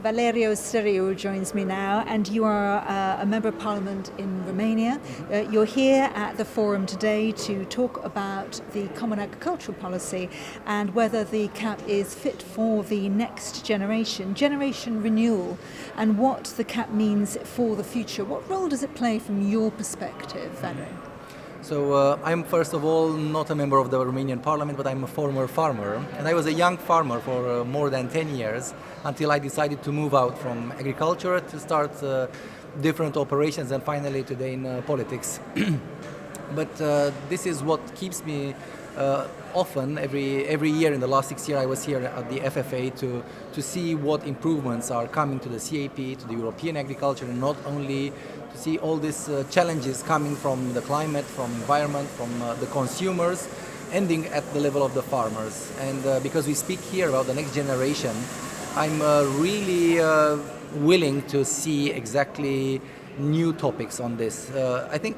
Valeriu Steriu joins me now, and you are a Member of Parliament in Romania. You're here at the forum today to talk about the Common Agricultural Policy and whether the CAP is fit for the next generation renewal, and what the CAP means for the future. What role does it play from your perspective, Valeriu? So I'm first of all not a member of the Romanian Parliament, but I'm a former farmer, and I was a young farmer for more than 10 years until I decided to move out from agriculture to start different operations and finally today in politics. But this is what keeps me often every year. In the last 6 years I was here at the FFA to see what improvements are coming to the CAP, to the European agriculture, and not only to see all these challenges coming from the climate, from environment, from the consumers, ending at the level of the farmers. And because we speak here about the next generation, I'm really willing to see exactly new topics on this. I think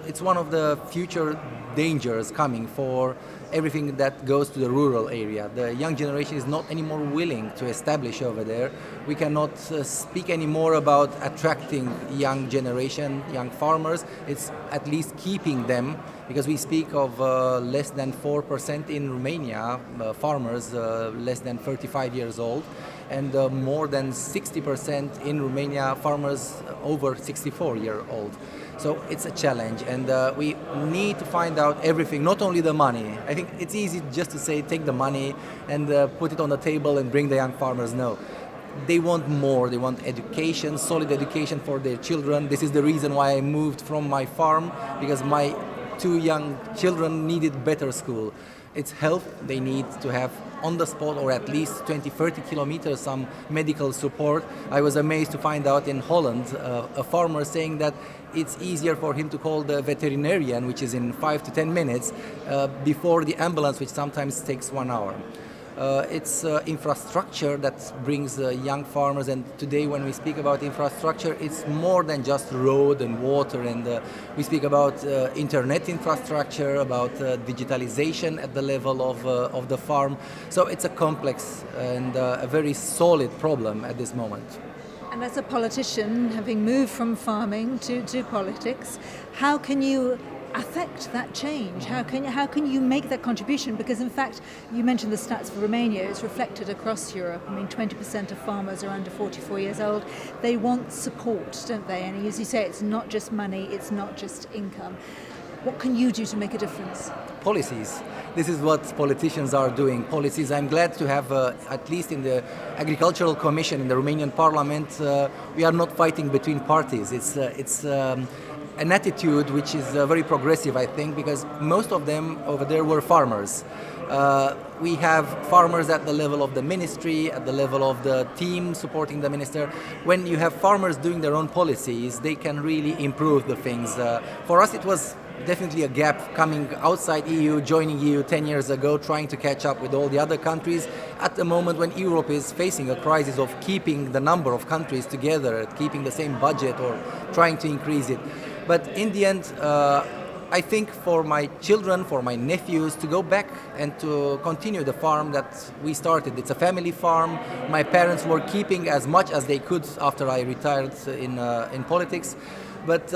it's one of the future dangers coming for everything that goes to the rural area. The young generation is not anymore willing to establish over there. We cannot speak anymore about attracting young generation, young farmers. It's at least keeping them, because we speak of less than 4% in Romania, farmers less than 35 years old, and more than 60% in Romania, farmers over 64 years old. So it's a challenge, and we need to find out everything, not only the money. I think it's easy just to say take the money and put it on the table and bring the young farmers. No, they want more. They want education, solid education for their children. This is the reason why I moved from my farm, because my two young children needed better school. It's health. They need to have on the spot, or at least 20-30 kilometers, some medical support. I was amazed to find out in Holland a farmer saying that it's easier for him to call the veterinarian, which is in 5 to 10 minutes, before the ambulance, which sometimes takes 1 hour. It's infrastructure that brings young farmers, and today when we speak about infrastructure, it's more than just road and water, and we speak about internet infrastructure, about digitalization at the level of the farm. So it's a complex and a very solid problem at this moment. And as a politician, having moved from farming to politics, how can you affect that change? How can you make that contribution? Because in fact, you mentioned the stats for Romania, it's reflected across Europe. I mean, 20% of farmers are under 44 years old. They want support, don't they? And as you say, it's not just money, it's not just income. What can you do to make a difference? Policies. This is what politicians are doing. Policies. I'm glad to have, at least in the Agricultural Commission in the Romanian Parliament, we are not fighting between parties. It's an attitude which is very progressive, I think, because most of them over there were farmers. We have farmers at the level of the ministry, at the level of the team supporting the minister. When you have farmers doing their own policies, they can really improve the things. For us, it was definitely a gap coming outside EU, joining EU 10 years ago, trying to catch up with all the other countries at the moment when Europe is facing a crisis of keeping the number of countries together, keeping the same budget or trying to increase it. But in the end, I think for my children, for my nephews, to go back and to continue the farm that we started. It's a family farm. My parents were keeping as much as they could after I retired in politics. But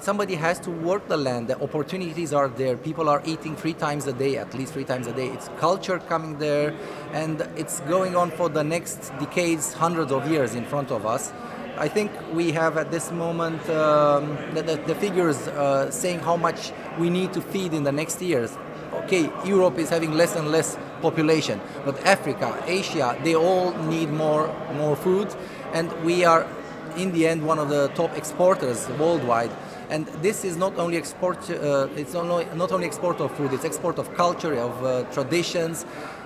somebody has to work the land. The opportunities are there. People are eating 3 times a day, at least 3 times a day. It's culture coming there, and it's going on for the next decades, hundreds of years in front of us. I think we have at this moment the figures saying how much we need to feed in the next years. Okay, Europe is having less and less population, but Africa, Asia, they all need more food, and we are in the end one of the top exporters worldwide. And this is not only export. It's not only export of food. It's export of culture, of traditions.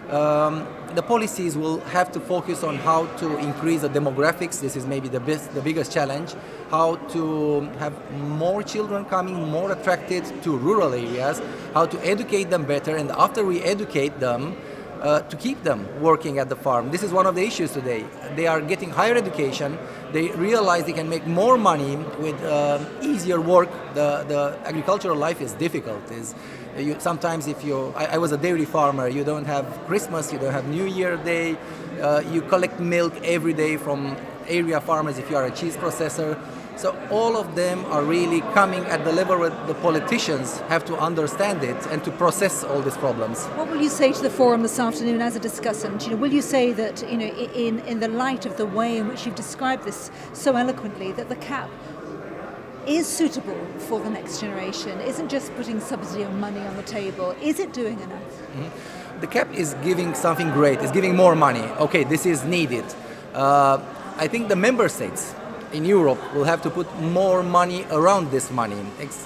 The policies will have to focus on how to increase the demographics. This is maybe the biggest challenge. How to have more children coming, more attracted to rural areas. How to educate them better, and after we educate them, to keep them working at the farm. This is one of the issues today. They are getting higher education. They realize they can make more money with easier work. The agricultural life is difficult. Sometimes I was a dairy farmer, you don't have Christmas, you don't have New Year Day, you collect milk every day from area farmers if you are a cheese processor. So all of them are really coming at the level where the politicians have to understand it and to process all these problems. What will you say to the forum this afternoon as a discussant? Will you say that, in the light of the way in which you've described this so eloquently, that the CAP is suitable for the next generation, isn't just putting subsidy on money on the table? Is it doing enough? Mm-hmm. The CAP is giving something great, it's giving more money. Okay, this is needed. I think the member states in Europe will have to put more money around this money.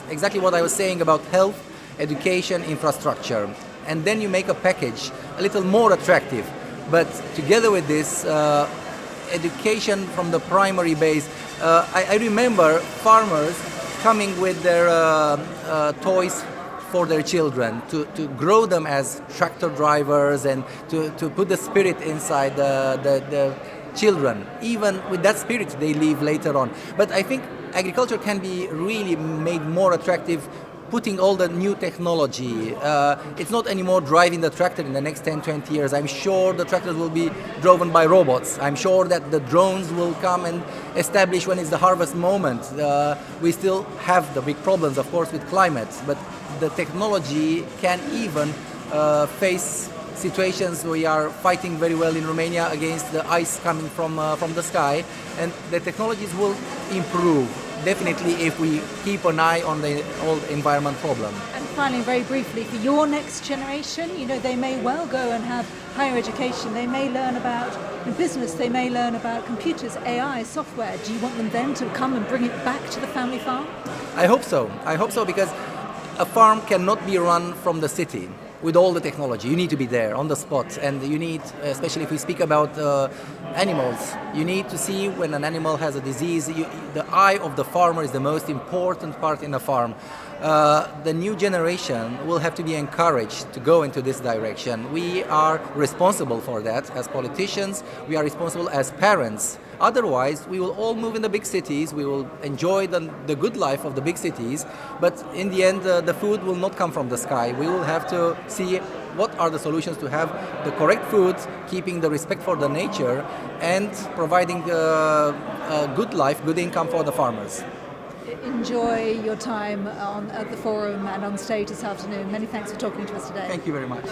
Exactly what I was saying about health, education, infrastructure. And then you make a package a little more attractive. But together with this, education from the primary base, I remember farmers coming with their toys for their children, to grow them as tractor drivers and to put the spirit inside the children. Even with that spirit they leave later on. But I think agriculture can be really made more attractive, putting all the new technology. It's not anymore driving the tractor in the next 10-20 years. I'm sure the tractors will be driven by robots. I'm sure that the drones will come and establish when it's the harvest moment. We still have the big problems, of course, with climate, but the technology can even face situations. We are fighting very well in Romania against the ice coming from the sky, and the technologies will improve definitely if we keep an eye on the whole environment problem. And finally, very briefly, for your next generation, they may well go and have higher education. They may learn about business. They may learn about computers, AI, software. Do you want them then to come and bring it back to the family farm? I hope so. I hope so, because a farm cannot be run from the city. With all the technology, you need to be there on the spot, and you need, especially if we speak about animals, you need to see when an animal has a disease. The eye of the farmer is the most important part in a farm. The new generation will have to be encouraged to go into this direction. We are responsible for that as politicians, we are responsible as parents. Otherwise, we will all move in the big cities, we will enjoy the good life of the big cities, but in the end, the food will not come from the sky. We will have to see what are the solutions to have the correct food, keeping the respect for the nature, and providing a good life, good income for the farmers. Enjoy your time at the forum and on stage this afternoon. Many thanks for talking to us today. Thank you very much.